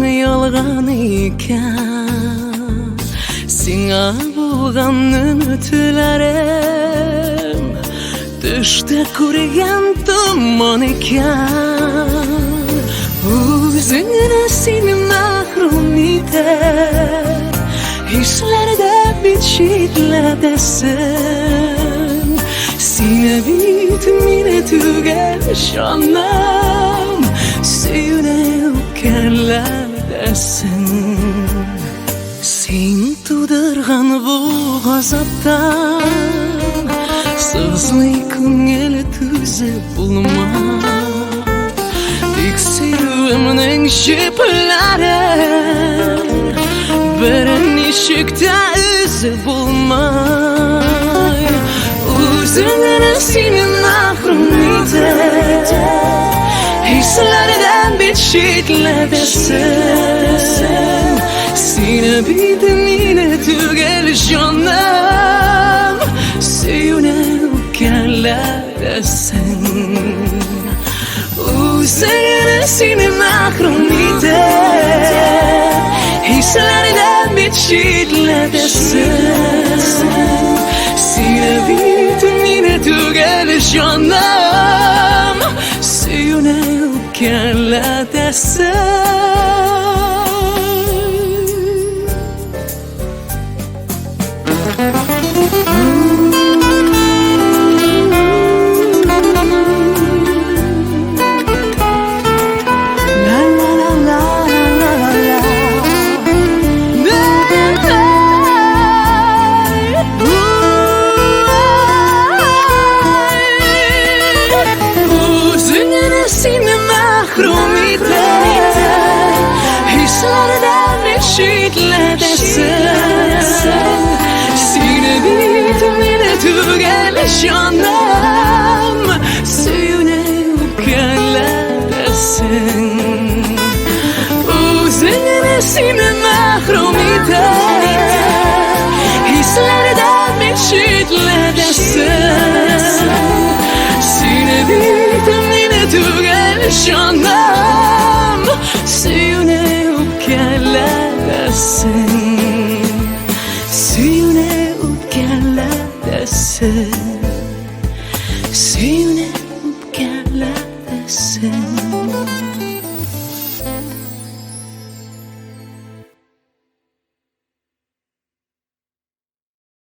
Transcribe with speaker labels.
Speaker 1: ялган икән, сиңа булганын үтүләрем төштә күргән томан икән. Үзеңне сине мәхрүм итәр, hislerde bit çiğitledesin. Sine bit mine tügel şanlam, Сөюне үпкәләттең. Син тудырган бу газаптан сызлый күңел түзеп булмас. Тик сөюемнең җепләре Nişikte üzü bulmay. Üzüngene seni mahrum eder, hislerden bir şekledesin. Sine bitmine tügel canım, Сөюне үпкәләттең. Üzüngene seni mahrum eder, hislerden bir şekledesin. Sine bitmine tügel canım, Сөюне үпкәләттең. Seni mahrum eder, hislerden bir şekledesin. Sine bitmine tügel canım, Сөюне үпкәләттең. Üzüngene seni mahrum eder, hislerden bir şekledesin. Sine bitmine tügel canım, Сөюне үпкәләттең. Сөюне үпкәләттең. Сөюне үпкәләттең.